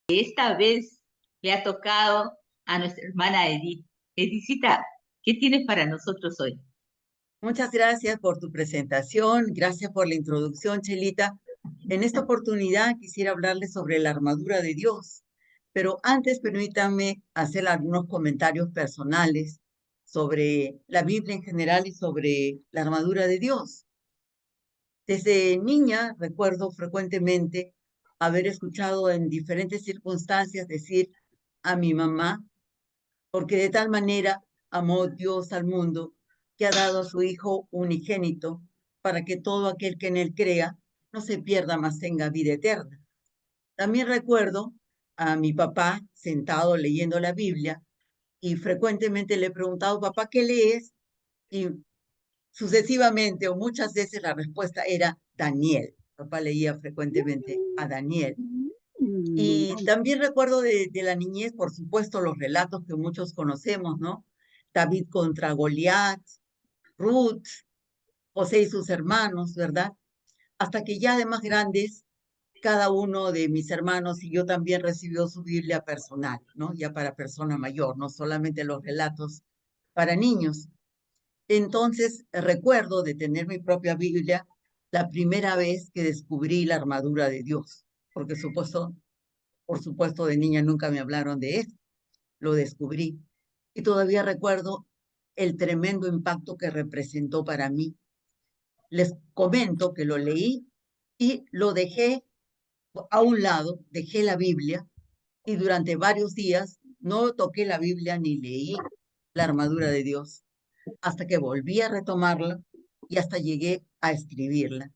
Esta vez le ha tocado a nuestra hermana Edith. Edithita, ¿qué tienes para nosotros hoy? Muchas gracias por tu presentación, gracias por la introducción, Chelita. En esta oportunidad quisiera hablarles sobre la armadura de Dios, pero antes permítanme hacer algunos comentarios personales sobre la Biblia en general y sobre la armadura de Dios. Desde niña recuerdo frecuentemente haber escuchado en diferentes circunstancias decir a mi mamá, porque de tal manera amó Dios al mundo, que ha dado a su Hijo unigénito, para que todo aquel que en él crea no se pierda, mas tenga vida eterna. También recuerdo a mi papá sentado leyendo la Biblia y frecuentemente le he preguntado, papá, ¿qué lees? Y sucesivamente o muchas veces la respuesta era Daniel. Papá leía frecuentemente a Daniel. Y también recuerdo de la niñez, por supuesto, los relatos que muchos conocemos, ¿no? David contra Goliat, Ruth, José y sus hermanos, ¿verdad? Hasta que ya de más grandes, cada uno de mis hermanos y yo también recibió su Biblia personal, ¿no? Ya para persona mayor, no solamente los relatos para niños. Entonces, recuerdo de tener mi propia Biblia la primera vez que descubrí la armadura de Dios, porque por supuesto, de niña nunca me hablaron de esto, lo descubrí. Y todavía recuerdo el tremendo impacto que representó para mí. Les comento que lo leí y lo dejé a un lado, dejé la Biblia y durante varios días no toqué la Biblia ni leí la armadura de Dios, hasta que volví a retomarla y hasta llegué a escribirla.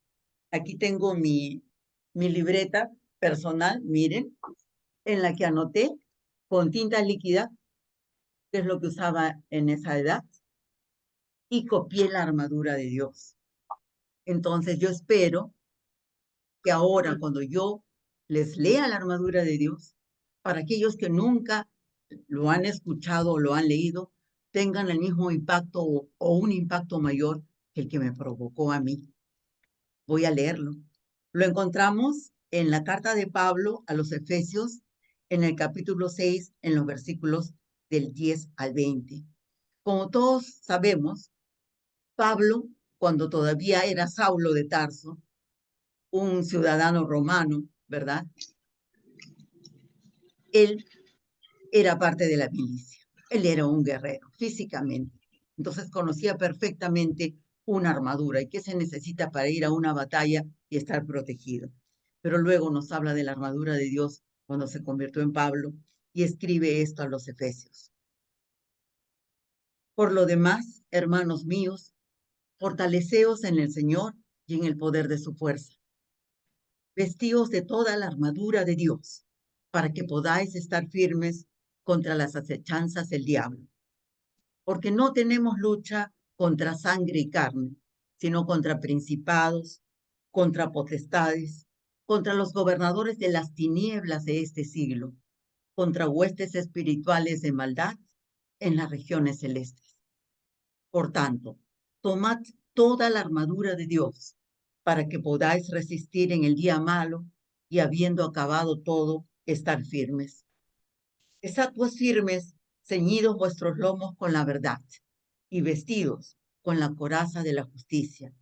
Aquí tengo mi libreta personal, miren, en la que anoté con tinta líquida, que es lo que usaba en esa edad, y copié la armadura de Dios. Entonces yo espero que ahora cuando yo les lea la armadura de Dios, para aquellos que nunca lo han escuchado o lo han leído, tengan el mismo impacto o un impacto mayor que el que me provocó a mí. Voy a leerlo. Lo encontramos en la carta de Pablo a los Efesios, en el capítulo 6, en los versículos del 10 al 20. Como todos sabemos, Pablo, cuando todavía era Saulo de Tarso, un ciudadano romano, ¿verdad? Él era parte de la milicia. Él era un guerrero físicamente. Entonces conocía perfectamente una armadura y qué se necesita para ir a una batalla y estar protegido. Pero luego nos habla de la armadura de Dios cuando se convirtió en Pablo y escribe esto a los Efesios. Por lo demás, hermanos míos, fortaleceos en el Señor y en el poder de su fuerza. Vestíos de toda la armadura de Dios, para que podáis estar firmes contra las acechanzas del diablo. Porque no tenemos lucha contra sangre y carne, sino contra principados, contra potestades, contra los gobernadores de las tinieblas de este siglo, contra huestes espirituales de maldad en las regiones celestes. Por tanto, tomad toda la armadura de Dios para que podáis resistir en el día malo y habiendo acabado todo, estar firmes. Estad pues firmes, ceñidos vuestros lomos con la verdad y vestidos con la coraza de la justicia,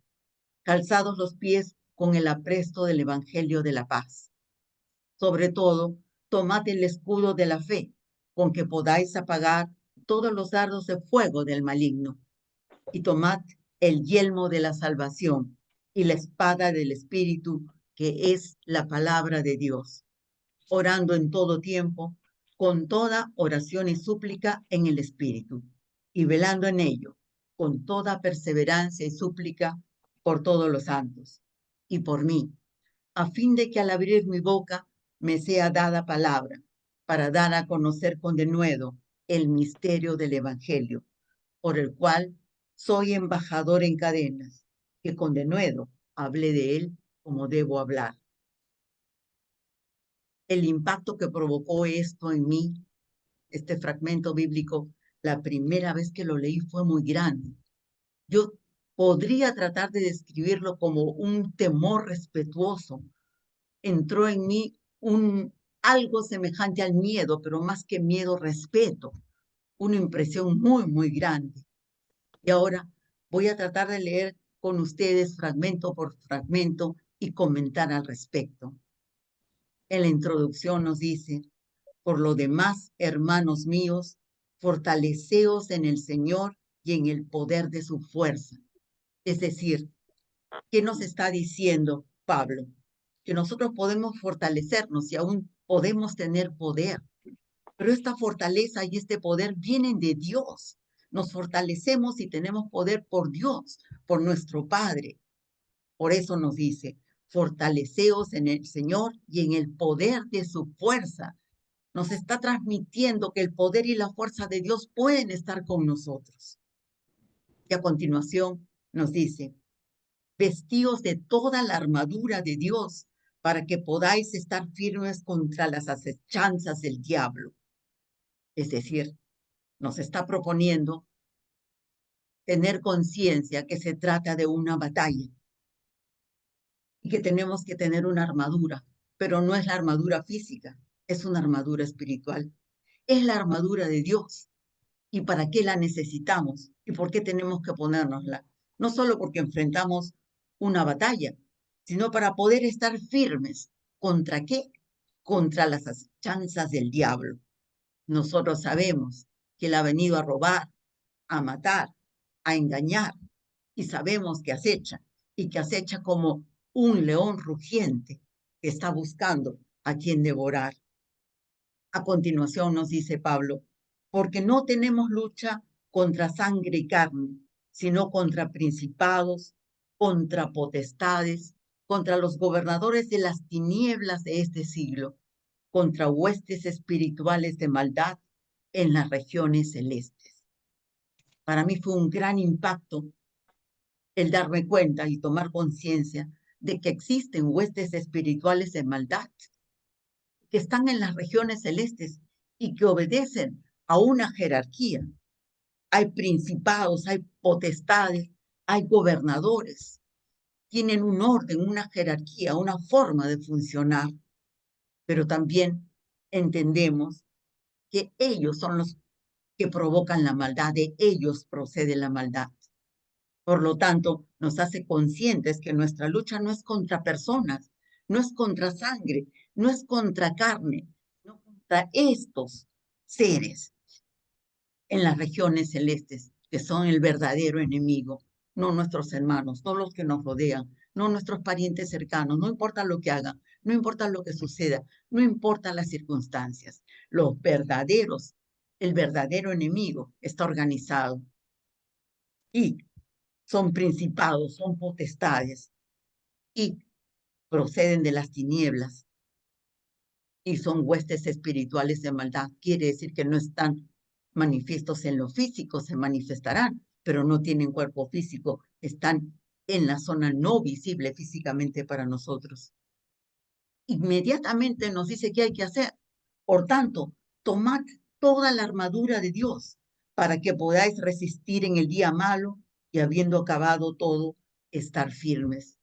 calzados los pies con el apresto del evangelio de la paz. Sobre todo, tomad el escudo de la fe, con que podáis apagar todos los dardos de fuego del maligno, y tomad el yelmo de la salvación y la espada del Espíritu, que es la palabra de Dios, orando en todo tiempo, con toda oración y súplica en el Espíritu, y velando en ello, con toda perseverancia y súplica por todos los santos, y por mí, a fin de que al abrir mi boca me sea dada palabra, para dar a conocer con denuedo el misterio del Evangelio, por el cual soy embajador en cadenas, que con denuedo hablé de él como debo hablar. El impacto que provocó esto en mí, este fragmento bíblico, la primera vez que lo leí fue muy grande. Yo podría tratar de describirlo como un temor respetuoso. Entró en mí algo semejante al miedo, pero más que miedo, respeto, una impresión muy, muy grande. Y ahora voy a tratar de leer con ustedes fragmento por fragmento y comentar al respecto. En la introducción nos dice: por lo demás, hermanos míos, fortaleceos en el Señor y en el poder de su fuerza. Es decir, ¿qué nos está diciendo Pablo? Que nosotros podemos fortalecernos y aún podemos tener poder, pero esta fortaleza y este poder vienen de Dios. Nos fortalecemos y tenemos poder por Dios, por nuestro Padre. Por eso nos dice: fortaleceos en el Señor y en el poder de su fuerza. Nos está transmitiendo que el poder y la fuerza de Dios pueden estar con nosotros. Y a continuación nos dice: vestíos de toda la armadura de Dios para que podáis estar firmes contra las acechanzas del diablo. Es decir, nos está proponiendo tener conciencia que se trata de una batalla y que tenemos que tener una armadura, pero no es la armadura física, es una armadura espiritual. Es la armadura de Dios. ¿Y para qué la necesitamos? ¿Y por qué tenemos que ponérnosla? No solo porque enfrentamos una batalla, sino para poder estar firmes. ¿Contra qué? Contra las acechanzas del diablo. Nosotros sabemos que él ha venido a robar, a matar, a engañar, y sabemos que acecha, y que acecha como un león rugiente que está buscando a quien devorar. A continuación nos dice Pablo: porque no tenemos lucha contra sangre y carne, sino contra principados, contra potestades, contra los gobernadores de las tinieblas de este siglo, contra huestes espirituales de maldad en las regiones celestes. Para mí fue un gran impacto el darme cuenta y tomar conciencia de que existen huestes espirituales de maldad que están en las regiones celestes y que obedecen a una jerarquía. Hay principados, hay potestades, hay gobernadores. Tienen un orden, una jerarquía, una forma de funcionar, pero también entendemos que ellos son los que provocan la maldad, de ellos procede la maldad. Por lo tanto, nos hace conscientes que nuestra lucha no es contra personas, no es contra sangre, no es contra carne, no contra estos seres en las regiones celestes, que son el verdadero enemigo, no nuestros hermanos, no los que nos rodean, no nuestros parientes cercanos, no importa lo que hagan, no importa lo que suceda, no importa las circunstancias. Los verdaderos, el verdadero enemigo está organizado y son principados, son potestades y proceden de las tinieblas y son huestes espirituales de maldad. Quiere decir que no están manifiestos en lo físico, se manifestarán, pero no tienen cuerpo físico, están en la zona no visible físicamente para nosotros. Inmediatamente nos dice qué hay que hacer. Por tanto, tomad toda la armadura de Dios para que podáis resistir en el día malo y habiendo acabado todo, estar firmes.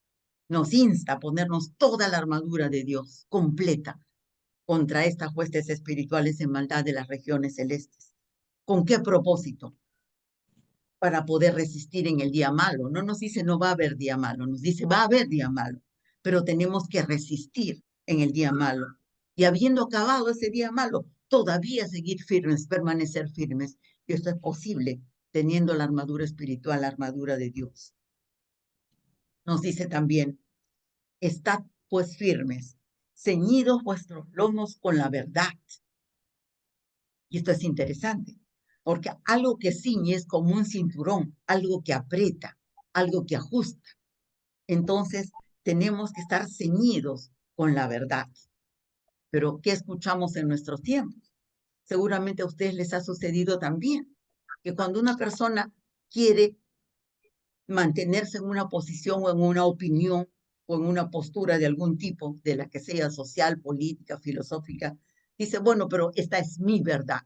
Nos insta a ponernos toda la armadura de Dios completa contra estas huestes espirituales en maldad de las regiones celestes. ¿Con qué propósito? Para poder resistir en el día malo. No nos dice no va a haber día malo, nos dice va a haber día malo, pero tenemos que resistir en el día malo. Y habiendo acabado ese día malo, todavía seguir firmes, permanecer firmes. Y esto es posible teniendo la armadura espiritual, la armadura de Dios. Nos dice también: estad pues firmes, ceñidos vuestros lomos con la verdad. Y esto es interesante, porque algo que ciñe es como un cinturón, algo que aprieta, algo que ajusta. Entonces, tenemos que estar ceñidos con la verdad. Pero, ¿qué escuchamos en nuestros tiempos? Seguramente a ustedes les ha sucedido también, que cuando una persona quiere mantenerse en una posición o en una opinión o en una postura de algún tipo, de la que sea social, política, filosófica, dice, bueno, pero esta es mi verdad.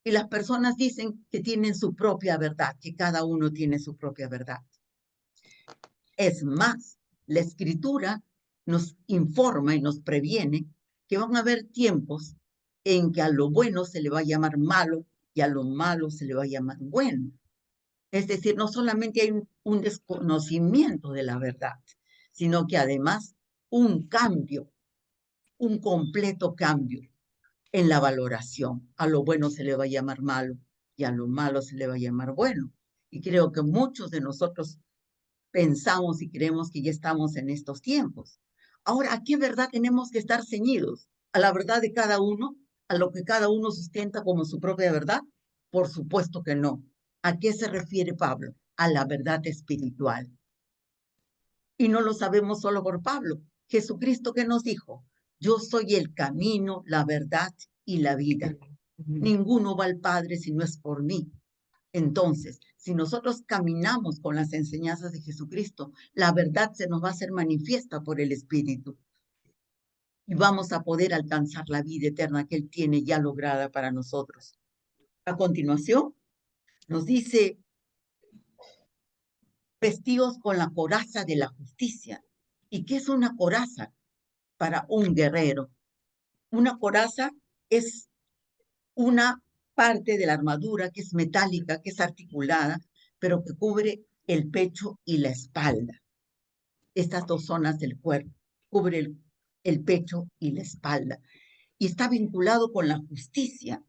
Y las personas dicen que tienen su propia verdad, que cada uno tiene su propia verdad. Es más, la escritura nos informa y nos previene que van a haber tiempos en que a lo bueno se le va a llamar malo y a lo malo se le va a llamar bueno. Es decir, no solamente hay un desconocimiento de la verdad, sino que además un cambio, un completo cambio en la valoración. A lo bueno se le va a llamar malo y a lo malo se le va a llamar bueno. Y creo que muchos de nosotros pensamos y creemos que ya estamos en estos tiempos. Ahora, ¿a qué verdad tenemos que estar ceñidos? ¿A la verdad de cada uno? ¿A lo que cada uno sustenta como su propia verdad? Por supuesto que no. ¿A qué se refiere Pablo? A la verdad espiritual. Y no lo sabemos solo por Pablo. Jesucristo que nos dijo, yo soy el camino, la verdad y la vida. Ninguno va al Padre si no es por mí. Entonces, si nosotros caminamos con las enseñanzas de Jesucristo, la verdad se nos va a hacer manifiesta por el Espíritu y vamos a poder alcanzar la vida eterna que Él tiene ya lograda para nosotros. A continuación, nos dice, vestidos con la coraza de la justicia. ¿Y qué es una coraza para un guerrero? Una coraza es una parte de la armadura que es metálica, que es articulada, pero que cubre el pecho y la espalda. Estas dos zonas del cuerpo, cubre el pecho y la espalda. Y está vinculado con la justicia.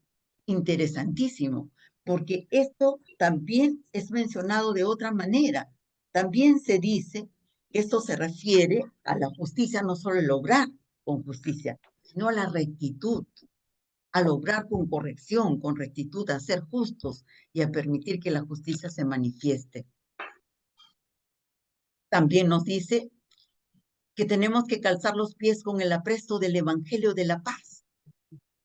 Interesantísimo, porque esto también es mencionado de otra manera. También se dice que esto se refiere a la justicia, no solo el obrar con justicia, sino a la rectitud, al obrar con corrección, con rectitud, a ser justos y a permitir que la justicia se manifieste. También nos dice que tenemos que calzar los pies con el apresto del Evangelio de la paz.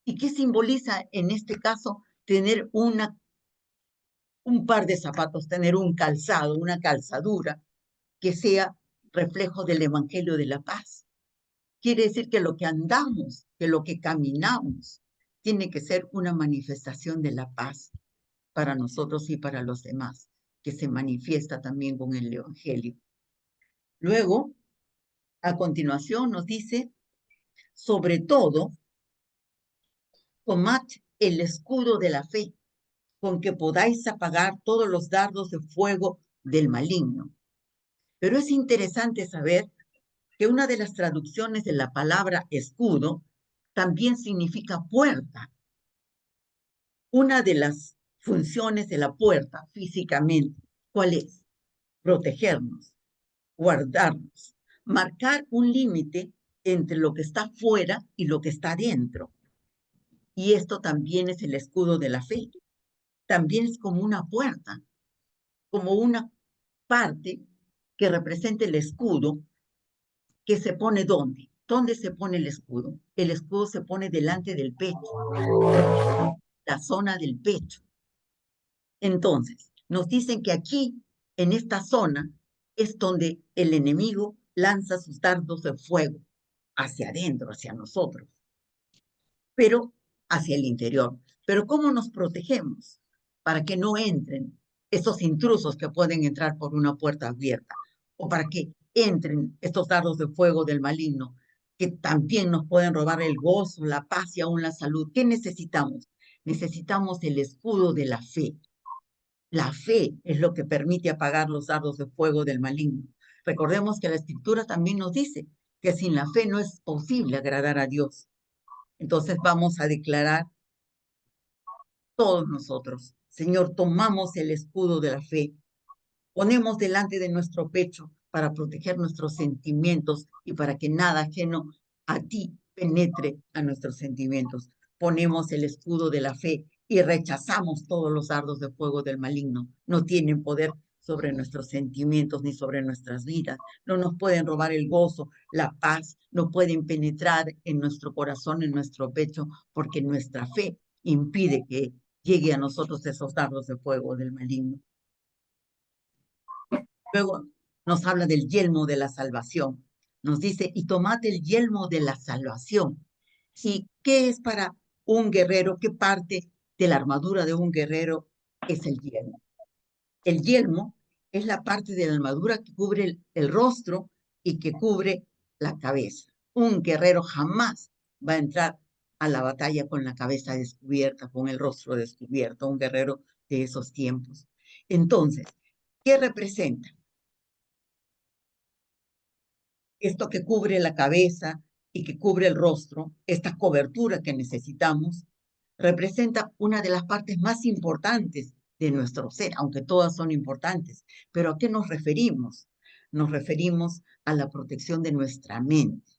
¿Y qué simboliza en este caso tener un par de zapatos, tener un calzado, una calzadura que sea reflejo del Evangelio de la paz? Quiere decir que lo que andamos, que lo que caminamos, tiene que ser una manifestación de la paz para nosotros y para los demás, que se manifiesta también con el Evangelio. Luego, a continuación nos dice, sobre todo, tomad el escudo de la fe, con que podáis apagar todos los dardos de fuego del maligno. Pero es interesante saber que una de las traducciones de la palabra escudo también significa puerta. Una de las funciones de la puerta físicamente, ¿cuál es? Protegernos, guardarnos, marcar un límite entre lo que está fuera y lo que está dentro. Y esto también es el escudo de la fe. También es como una puerta, como una parte que representa el escudo que se pone ¿dónde? ¿Dónde se pone el escudo? El escudo se pone delante del pecho, la zona del pecho. Entonces, nos dicen que aquí, en esta zona, es donde el enemigo lanza sus dardos de fuego hacia adentro, hacia nosotros, pero hacia el interior. Pero ¿cómo nos protegemos para que no entren esos intrusos que pueden entrar por una puerta abierta? O para que entren estos dardos de fuego del maligno, que también nos pueden robar el gozo, la paz y aún la salud. ¿Qué necesitamos? Necesitamos el escudo de la fe. La fe es lo que permite apagar los dardos de fuego del maligno. Recordemos que la Escritura también nos dice que sin la fe no es posible agradar a Dios. Entonces vamos a declarar todos nosotros, Señor, tomamos el escudo de la fe, ponemos delante de nuestro pecho para proteger nuestros sentimientos y para que nada ajeno a ti penetre a nuestros sentimientos. Ponemos el escudo de la fe y rechazamos todos los dardos de fuego del maligno. No tienen poder sobre nuestros sentimientos ni sobre nuestras vidas. No nos pueden robar el gozo, la paz, no pueden penetrar en nuestro corazón, en nuestro pecho, porque nuestra fe impide que llegue a nosotros esos dardos de fuego del maligno. Luego nos habla del yelmo de la salvación. Nos dice, y tomad el yelmo de la salvación. ¿Y qué es para un guerrero? ¿Qué parte de la armadura de un guerrero es el yelmo? El yelmo es la parte de la armadura que cubre el rostro y que cubre la cabeza. Un guerrero jamás va a entrar a la batalla con la cabeza descubierta, con el rostro descubierto, un guerrero de esos tiempos. Entonces, ¿qué representa? Esto que cubre la cabeza y que cubre el rostro, esta cobertura que necesitamos, representa una de las partes más importantes de nuestro ser, aunque todas son importantes. Pero ¿a qué nos referimos? Nos referimos a la protección de nuestra mente.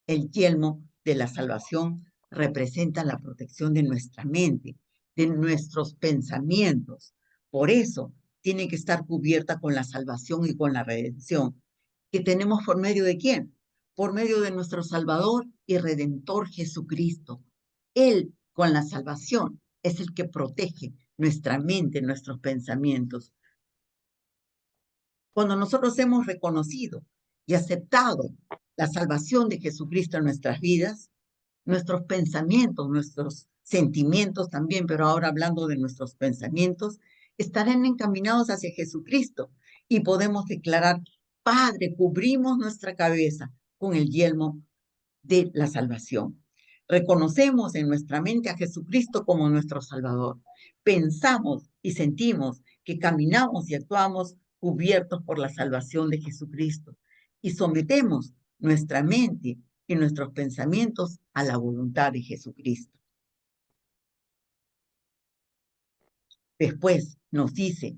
El yelmo de la salvación representa la protección de nuestra mente, de nuestros pensamientos. Por eso tiene que estar cubierta con la salvación y con la redención, que tenemos por medio de quién? Por medio de nuestro Salvador y Redentor Jesucristo. Él, con la salvación, es el que protege nuestra mente, nuestros pensamientos. Cuando nosotros hemos reconocido y aceptado la salvación de Jesucristo en nuestras vidas, nuestros pensamientos, nuestros sentimientos también, pero ahora hablando de nuestros pensamientos, estarán encaminados hacia Jesucristo y podemos declarar, Padre, cubrimos nuestra cabeza con el yelmo de la salvación. Reconocemos en nuestra mente a Jesucristo como nuestro Salvador. Pensamos y sentimos que caminamos y actuamos cubiertos por la salvación de Jesucristo y sometemos nuestra mente y nuestros pensamientos a la voluntad de Jesucristo. Después nos dice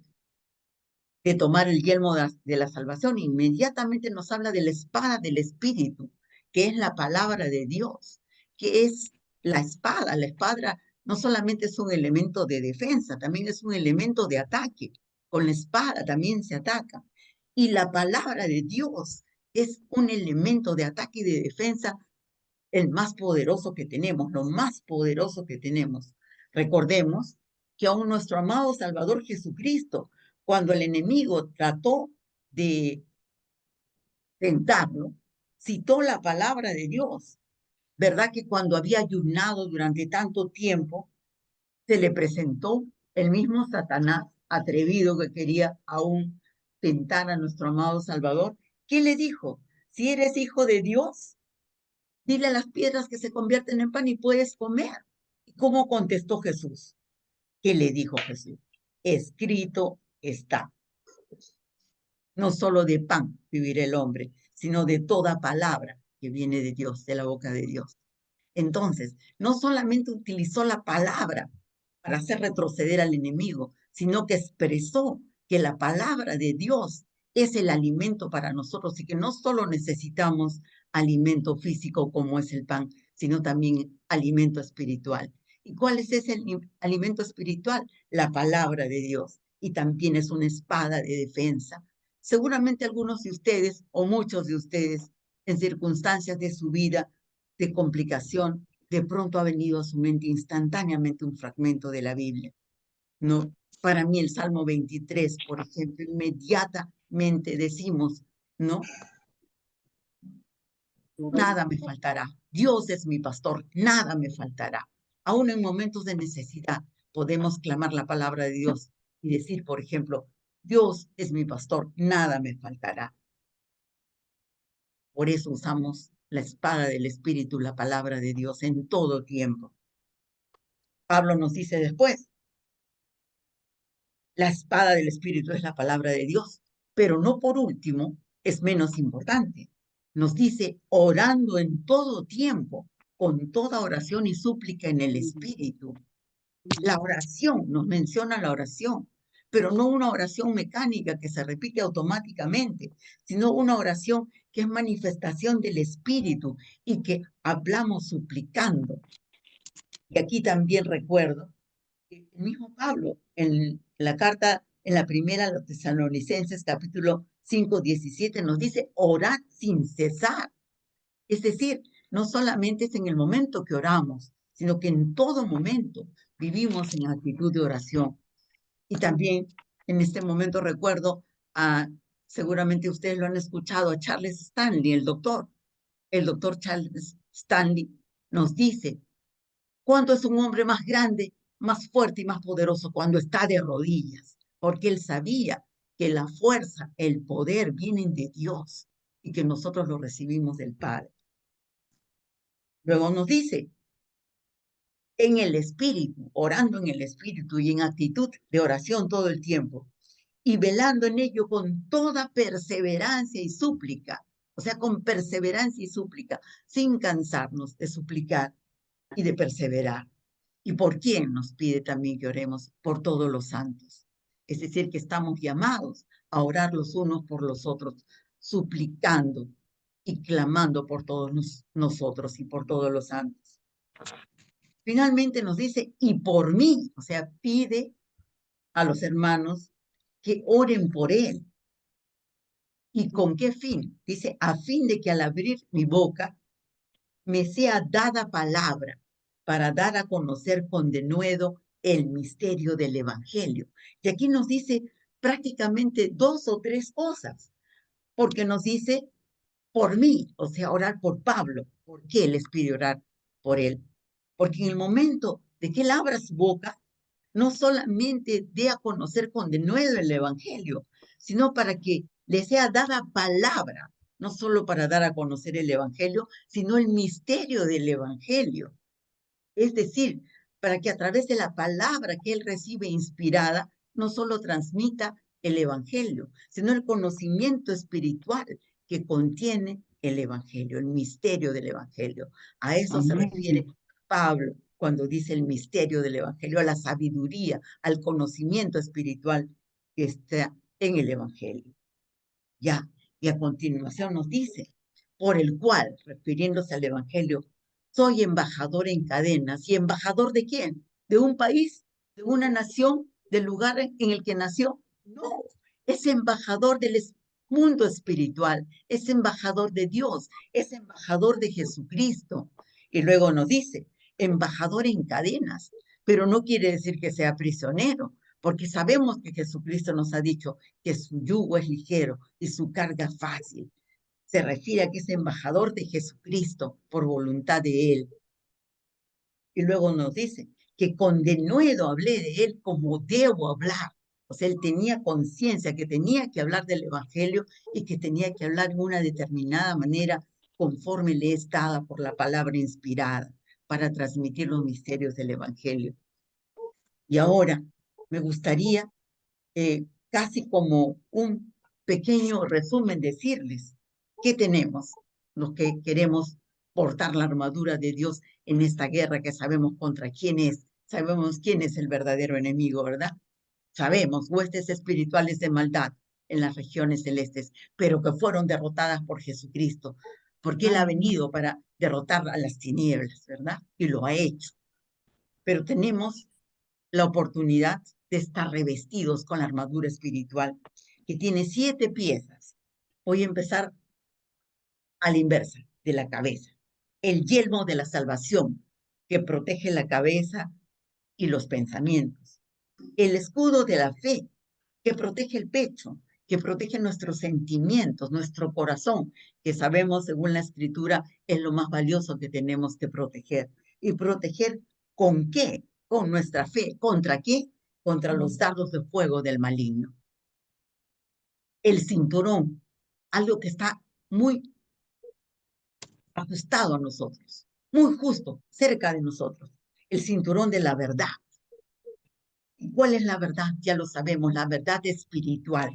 de tomar el yelmo de la salvación, inmediatamente nos habla de la espada del Espíritu, que es la palabra de Dios, que es la espada. La espada no solamente es un elemento de defensa, también es un elemento de ataque. Con la espada también se ataca. Y la palabra de Dios es un elemento de ataque y de defensa, el más poderoso que tenemos, lo más poderoso que tenemos. Recordemos que aún nuestro amado Salvador Jesucristo, cuando el enemigo trató de tentarlo, citó la palabra de Dios. ¿Verdad que cuando había ayunado durante tanto tiempo, se le presentó el mismo Satanás atrevido que quería aún tentar a nuestro amado Salvador? ¿Qué le dijo? Si eres hijo de Dios, dile a las piedras que se convierten en pan y puedes comer. ¿Y cómo contestó Jesús? ¿Qué le dijo Jesús? Escrito está. No solo de pan vivirá el hombre, sino de toda palabra que viene de Dios, de la boca de Dios. Entonces, no solamente utilizó la palabra para hacer retroceder al enemigo, sino que expresó que la palabra de Dios es el alimento para nosotros y que no solo necesitamos alimento físico como es el pan, sino también alimento espiritual. ¿Y cuál es ese alimento espiritual? La palabra de Dios. Y también es una espada de defensa. Seguramente algunos de ustedes o muchos de ustedes en circunstancias de su vida de complicación, de pronto ha venido a su mente instantáneamente un fragmento de la Biblia, ¿no? Para mí el Salmo 23, por ejemplo, inmediatamente decimos, ¿no? Nada me faltará. Dios es mi pastor, nada me faltará. Aún en momentos de necesidad podemos clamar la palabra de Dios y decir, por ejemplo, Dios es mi pastor, nada me faltará. Por eso usamos la espada del Espíritu, la palabra de Dios, en todo tiempo. Pablo nos dice después, la espada del Espíritu es la palabra de Dios, pero no por último, es menos importante. Nos dice, orando en todo tiempo, con toda oración y súplica en el Espíritu. La oración, nos menciona la oración, pero no una oración mecánica que se repite automáticamente, sino una oración que es manifestación del Espíritu y que hablamos suplicando. Y aquí también recuerdo que el mismo Pablo, en la carta, en la primera a los Tesalonicenses, capítulo 5, 17, nos dice, orad sin cesar. Es decir, no solamente es en el momento que oramos, sino que en todo momento vivimos en actitud de oración. Y también en este momento recuerdo a, seguramente ustedes lo han escuchado, a Charles Stanley, el doctor. El doctor Charles Stanley nos dice, ¿cuándo es un hombre más grande, más fuerte y más poderoso? Cuando está de rodillas, porque él sabía que la fuerza, el poder vienen de Dios. y que nosotros lo recibimos del Padre. Luego nos dice, en el Espíritu, orando en el Espíritu y en actitud de oración todo el tiempo, y velando en ello con toda perseverancia y súplica, o sea, con perseverancia y súplica, sin cansarnos de suplicar y de perseverar. ¿Y por quién nos pide también que oremos? Por todos los santos. Es decir, que estamos llamados a orar los unos por los otros, suplicando y clamando por todos nosotros y por todos los santos. Finalmente nos dice, y por mí, o sea, pide a los hermanos que oren por él. ¿Y con qué fin? Dice, a fin de que al abrir mi boca me sea dada palabra para dar a conocer con denuedo el misterio del Evangelio. Y aquí nos dice prácticamente dos o tres cosas, porque nos dice por mí, o sea, orar por Pablo. ¿Por qué les pide orar por él? Porque en el momento de que él abra su boca, no solamente dé a conocer con denuedo el Evangelio, sino para que le sea dada palabra, no solo para dar a conocer el Evangelio, sino el misterio del Evangelio. Es decir, para que a través de la palabra que él recibe inspirada, no solo transmita el Evangelio, sino el conocimiento espiritual que contiene el Evangelio, el misterio del Evangelio. A eso se refiere Pablo cuando dice el misterio del Evangelio, a la sabiduría, al conocimiento espiritual que está en el Evangelio. Ya, y a continuación nos dice, por el cual, refiriéndose al Evangelio, soy embajador en cadenas. ¿Y embajador de quién? ¿De un país? ¿De una nación? ¿Del lugar en el que nació? No, es embajador del mundo espiritual, es embajador de Dios, es embajador de Jesucristo. Y luego nos dice, embajador en cadenas, pero no quiere decir que sea prisionero, porque sabemos que Jesucristo nos ha dicho que su yugo es ligero y su carga fácil. Se refiere a que es embajador de Jesucristo por voluntad de él. Y luego nos dice que con denuedo hablé de él como debo hablar. O sea, él tenía conciencia que tenía que hablar del Evangelio y que tenía que hablar de una determinada manera conforme le es dada por la palabra inspirada para transmitir los misterios del Evangelio. Y ahora me gustaría casi como un pequeño resumen, decirles qué tenemos los que queremos portar la armadura de Dios en esta guerra que sabemos contra quién es, sabemos quién es el verdadero enemigo, ¿verdad? Sabemos huestes espirituales de maldad en las regiones celestes, pero que fueron derrotadas por Jesucristo, porque Él ha venido para derrotar a las tinieblas, ¿verdad? Y lo ha hecho. Pero tenemos la oportunidad de estar revestidos con la armadura espiritual, que tiene 7 piezas. Voy a empezar a la inversa, de la cabeza. El yelmo de la salvación, que protege la cabeza y los pensamientos. El escudo de la fe, que protege el pecho, que protege nuestros sentimientos, nuestro corazón, que sabemos, según la Escritura, es lo más valioso que tenemos que proteger. ¿Y proteger con qué? Con nuestra fe. ¿Contra qué? Contra los dardos de fuego del maligno. El cinturón, algo que está muy ajustado a nosotros, muy justo, cerca de nosotros. El cinturón de la verdad. ¿Y cuál es la verdad? Ya lo sabemos, la verdad espiritual,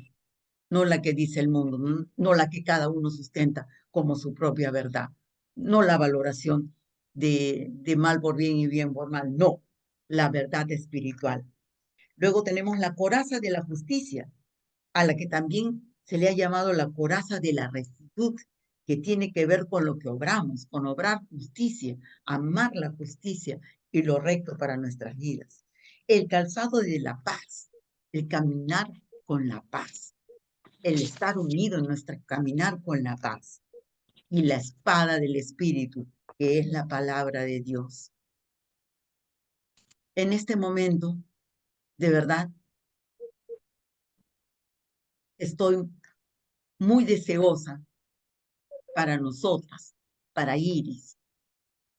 no la que dice el mundo, no la que cada uno sustenta como su propia verdad, no la valoración de mal por bien y bien por mal, no, la verdad espiritual. Luego tenemos la coraza de la justicia, a la que también se le ha llamado la coraza de la rectitud, que tiene que ver con lo que obramos, con obrar justicia, amar la justicia y lo recto para nuestras vidas. El calzado de la paz, el caminar con la paz, el estar unido en nuestro caminar con la paz, y la espada del Espíritu, que es la palabra de Dios. En este momento, de verdad, estoy muy deseosa para nosotras, para Iris,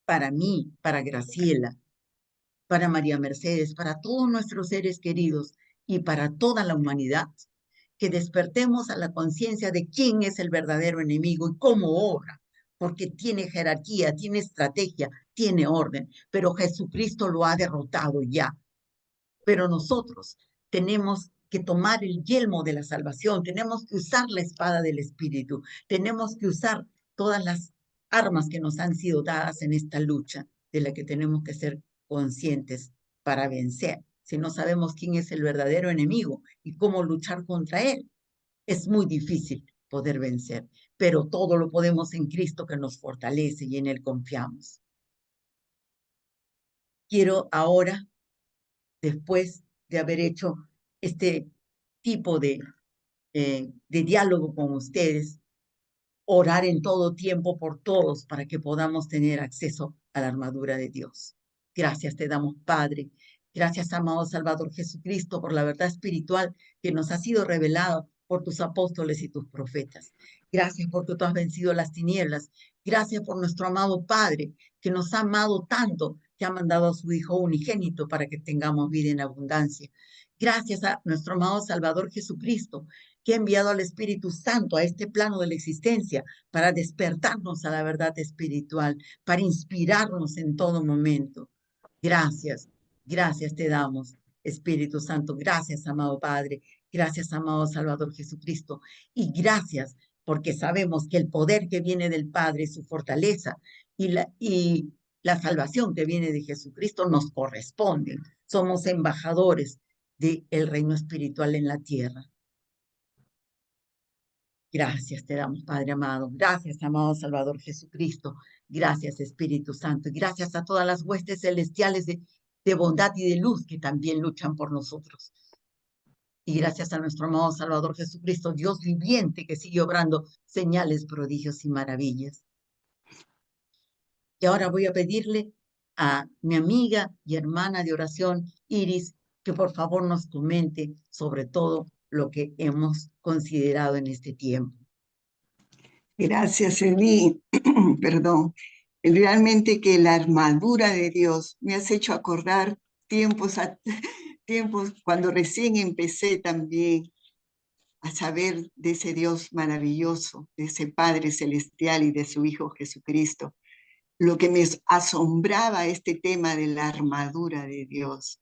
para mí, para Graciela, para María Mercedes, para todos nuestros seres queridos y para toda la humanidad, que despertemos a la conciencia de quién es el verdadero enemigo y cómo obra, porque tiene jerarquía, tiene estrategia, tiene orden, pero Jesucristo lo ha derrotado ya. Pero nosotros tenemos que tomar el yelmo de la salvación, tenemos que usar la espada del Espíritu, tenemos que usar todas las armas que nos han sido dadas en esta lucha, de la que tenemos que ser conscientes para vencer. Si no sabemos quién es el verdadero enemigo y cómo luchar contra él, es muy difícil poder vencer, pero todo lo podemos en Cristo que nos fortalece y en él confiamos. Quiero ahora, después de haber hecho este tipo de diálogo con ustedes, orar en todo tiempo por todos para que podamos tener acceso a la armadura de Dios. Gracias te damos, Padre. Gracias, amado Salvador Jesucristo, por la verdad espiritual que nos ha sido revelada por tus apóstoles y tus profetas. Gracias porque tú has vencido las tinieblas. Gracias por nuestro amado Padre, que nos ha amado tanto, que ha mandado a su Hijo unigénito para que tengamos vida en abundancia. Gracias a nuestro amado Salvador Jesucristo, que ha enviado al Espíritu Santo a este plano de la existencia para despertarnos a la verdad espiritual, para inspirarnos en todo momento. Gracias, gracias te damos, Espíritu Santo. Gracias, amado Padre. Gracias, amado Salvador Jesucristo. Y gracias porque sabemos que el poder que viene del Padre, su fortaleza y la salvación que viene de Jesucristo nos corresponden. Somos embajadores del reino espiritual en la tierra. Gracias te damos, Padre amado. Gracias, amado Salvador Jesucristo. Gracias, Espíritu Santo. Y gracias a todas las huestes celestiales de bondad y de luz que también luchan por nosotros. Y gracias a nuestro amado Salvador Jesucristo, Dios viviente, que sigue obrando señales, prodigios y maravillas. Y ahora voy a pedirle a mi amiga y hermana de oración, Iris, que por favor nos comente sobre todo lo que hemos considerado en este tiempo. Gracias, Eli. Perdón. Realmente que la armadura de Dios me has hecho acordar tiempos cuando recién empecé también a saber de ese Dios maravilloso, de ese Padre celestial y de su Hijo Jesucristo. Lo que me asombraba este tema de la armadura de Dios.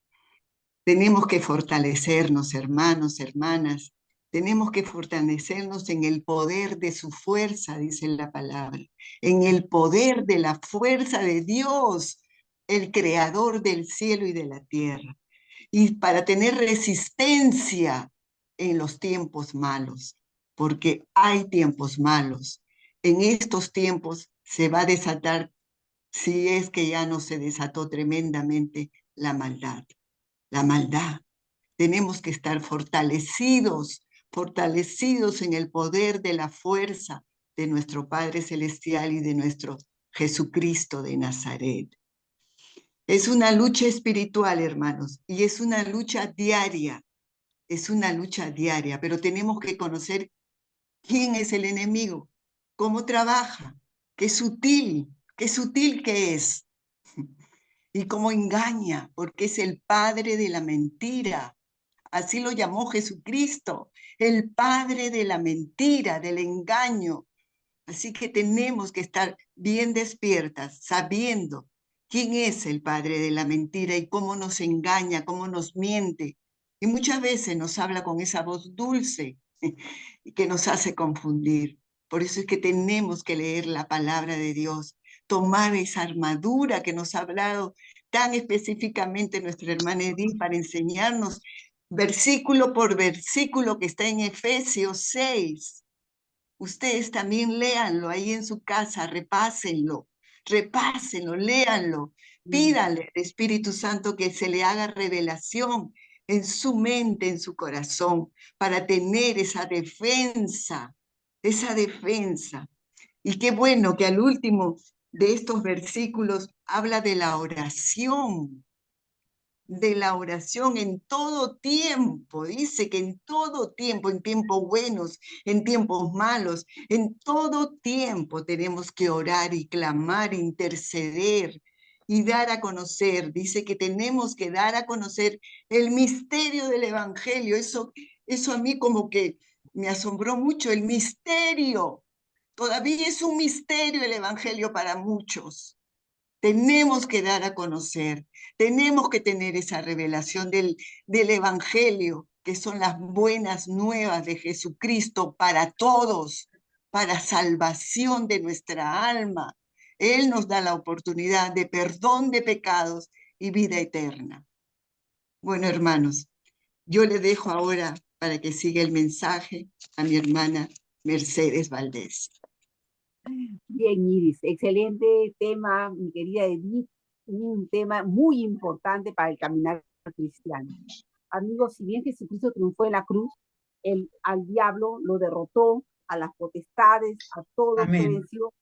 Tenemos que fortalecernos, hermanos, hermanas. Tenemos que fortalecernos en el poder de su fuerza, dice la palabra. En el poder de la fuerza de Dios, el creador del cielo y de la tierra. Y para tener resistencia en los tiempos malos, porque hay tiempos malos. En estos tiempos se va a desatar, si es que ya no se desató tremendamente, la maldad. La maldad. Tenemos que estar fortalecidos en el poder de la fuerza de nuestro Padre Celestial y de nuestro Jesucristo de Nazaret. Es una lucha espiritual, hermanos, y es una lucha diaria. Es una lucha diaria, pero tenemos que conocer quién es el enemigo, cómo trabaja, qué sutil que es. Y cómo engaña, porque es el padre de la mentira. Así lo llamó Jesucristo, el padre de la mentira, del engaño. Así que tenemos que estar bien despiertas, sabiendo quién es el padre de la mentira y cómo nos engaña, cómo nos miente. Y muchas veces nos habla con esa voz dulce que nos hace confundir. Por eso es que tenemos que leer la palabra de Dios, tomar esa armadura que nos ha hablado tan específicamente nuestra hermana Edith para enseñarnos versículo por versículo que está en Efesios 6. Ustedes también léanlo ahí en su casa, repásenlo, léanlo, pídanle al Espíritu Santo que se le haga revelación en su mente, en su corazón, para tener esa defensa, esa defensa. Y qué bueno que al último de estos versículos habla de la oración en todo tiempo. Dice que en todo tiempo, en tiempos buenos, en tiempos malos, en todo tiempo tenemos que orar y clamar, interceder y dar a conocer. Dice que tenemos que dar a conocer el misterio del Evangelio, eso Eso a mí como que me asombró mucho, el misterio. Todavía es un misterio el Evangelio para muchos. Tenemos que dar a conocer, tenemos que tener esa revelación del Evangelio, que son las buenas nuevas de Jesucristo para todos, para salvación de nuestra alma. Él nos da la oportunidad de perdón de pecados y vida eterna. Bueno, hermanos, yo le dejo ahora para que siga el mensaje a mi hermana Mercedes Valdés. Bien, Iris, excelente tema, mi querida Edith, un tema muy importante para el caminar cristiano. Amigos, si bien Jesucristo triunfó en la cruz, al diablo lo derrotó, a las potestades, a todo Amén. precio,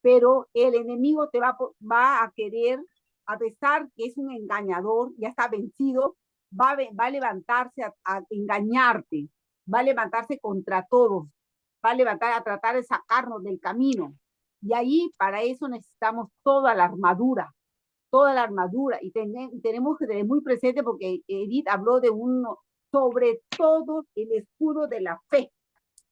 pero el enemigo te va a querer, a pesar que es un engañador, ya está vencido, va a levantarse a engañarte, va a levantarse contra todos, va a levantar a tratar de sacarnos del camino. Y ahí, para eso necesitamos toda la armadura, y tenemos que tener muy presente, porque Edith habló de uno, sobre todo el escudo de la fe,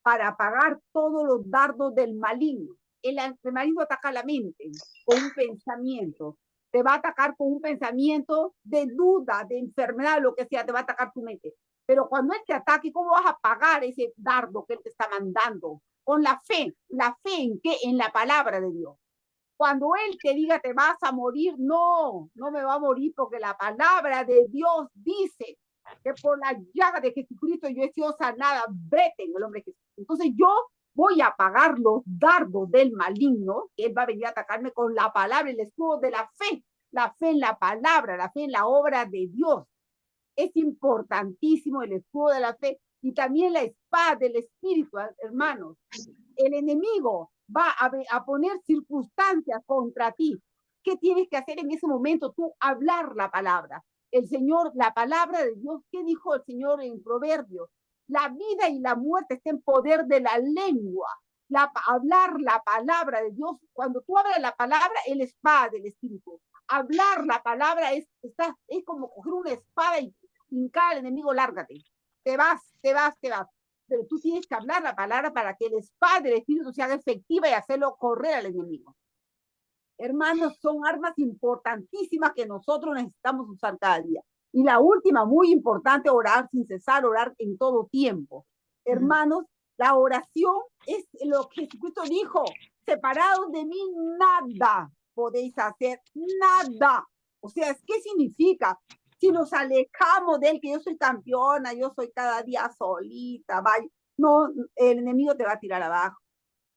para apagar todos los dardos del maligno. El maligno ataca la mente con un pensamiento, te va a atacar con un pensamiento de duda, de enfermedad, lo que sea, te va a atacar tu mente. Pero cuando él te ataque, ¿cómo vas a apagar ese dardo que él te está mandando? Con la fe. ¿La fe en qué? En la palabra de Dios. Cuando él te diga te vas a morir, no me va a morir, porque la palabra de Dios dice que por la llaga de Jesucristo yo he sido sanada. Vete en el nombre de Jesús. Entonces yo voy a apagar los dardos del maligno, que él va a venir a atacarme con la palabra, el escudo de la fe en la palabra, la fe en la obra de Dios. Es importantísimo el escudo de la fe, y también la espada del Espíritu, hermanos. El enemigo va a poner circunstancias contra ti. ¿Qué tienes que hacer en ese momento? Tú hablar la palabra. El Señor, la palabra de Dios, ¿qué dijo el Señor en Proverbios? La vida y la muerte está en poder de la lengua. Hablar la palabra de Dios. Cuando tú hablas la palabra, el espada del Espíritu. Hablar la palabra es como coger una espada y hincar al enemigo. Lárgate. Te vas. Pero tú tienes que hablar la palabra para que el espada del Espíritu sea efectiva y hacerlo correr al enemigo. Hermanos, son armas importantísimas que nosotros necesitamos usar cada día. Y la última, muy importante, orar sin cesar, orar en todo tiempo. Hermanos, la oración es lo que Jesucristo dijo: separados de mí nada podéis hacer, nada. O sea, ¿qué significa? Si nos alejamos de él, que yo soy campeona, yo soy cada día solita, vaya, no, el enemigo te va a tirar abajo.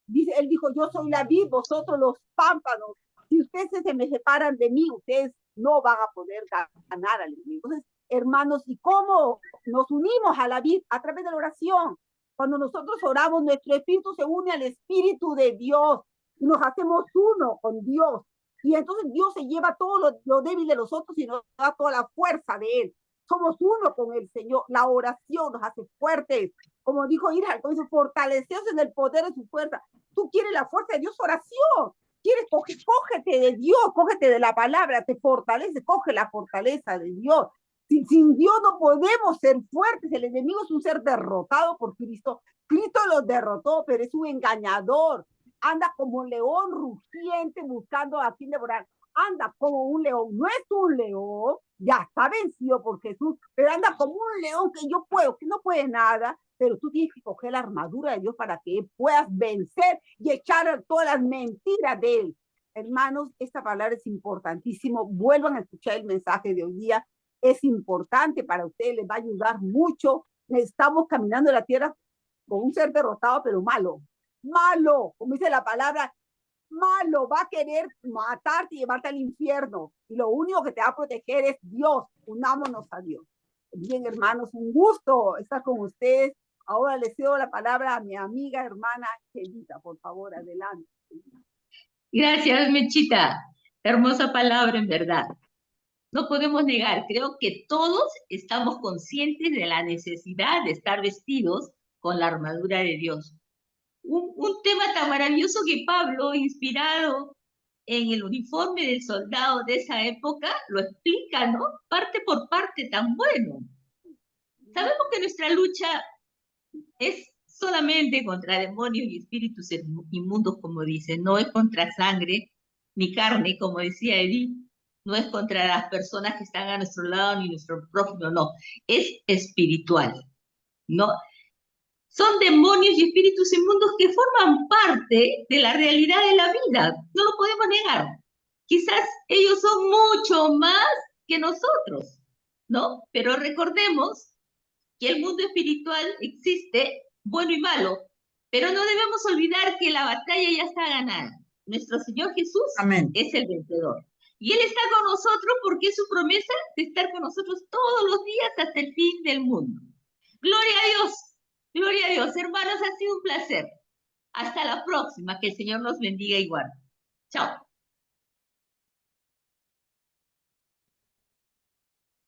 Él dijo: yo soy la vid, vosotros los pámpanos. Si ustedes se me separan de mí, ustedes no van a poder ganar al enemigo. Entonces, hermanos, ¿y cómo nos unimos a la vid? A través de la oración. Cuando nosotros oramos, nuestro espíritu se une al espíritu de Dios y nos hacemos uno con Dios. Y entonces Dios se lleva todo lo débil de nosotros y nos da toda la fuerza de Él. Somos uno con el Señor. La oración nos hace fuertes. Como dijo Ira, fortaleceos en el poder de su fuerza. Tú quieres la fuerza de Dios, oración. Quieres, cógete de Dios, cógete de la palabra, te fortalece, coge la fortaleza de Dios. Sin Dios no podemos ser fuertes. El enemigo es un ser derrotado por Cristo. Cristo los derrotó, pero es un engañador. Anda como un león rugiente buscando a quien devorar. Anda como un león. No es un león, ya está vencido por Jesús, pero anda como un león que yo puedo, que no puede nada. Pero tú tienes que coger la armadura de Dios para que puedas vencer y echar todas las mentiras de él. Hermanos, esta palabra es importantísimo. Vuelvan a escuchar el mensaje de hoy día. Es importante para ustedes, les va a ayudar mucho. Estamos caminando en la tierra con un ser derrotado, pero malo. Malo, como dice la palabra, malo, va a querer matarte y llevarte al infierno. Y lo único que te va a proteger es Dios. Unámonos a Dios. Bien, hermanos, un gusto estar con ustedes. Ahora le cedo la palabra a mi amiga, hermana Chelita. Por favor, adelante. Gracias, Mechita. Hermosa palabra, en verdad. No podemos negar, creo que todos estamos conscientes de la necesidad de estar vestidos con la armadura de Dios. Un tema tan maravilloso que Pablo, inspirado en el uniforme del soldado de esa época, lo explica, ¿no? Parte por parte, tan bueno. Sabemos que nuestra lucha es solamente contra demonios y espíritus inmundos, como dice, no es contra sangre ni carne, como decía Edith, no es contra las personas que están a nuestro lado ni nuestro prójimo, no, es espiritual, ¿no? Son demonios y espíritus inmundos que forman parte de la realidad de la vida, no lo podemos negar. Quizás ellos son mucho más que nosotros, ¿no? Pero recordemos que el mundo espiritual existe, bueno y malo, pero no debemos olvidar que la batalla ya está ganada. Nuestro Señor Jesús Amén. es el vencedor. Y Él está con nosotros porque es su promesa de estar con nosotros todos los días hasta el fin del mundo. Gloria a Dios, gloria a Dios. Hermanos, ha sido un placer. Hasta la próxima, que el Señor nos bendiga igual. Chao.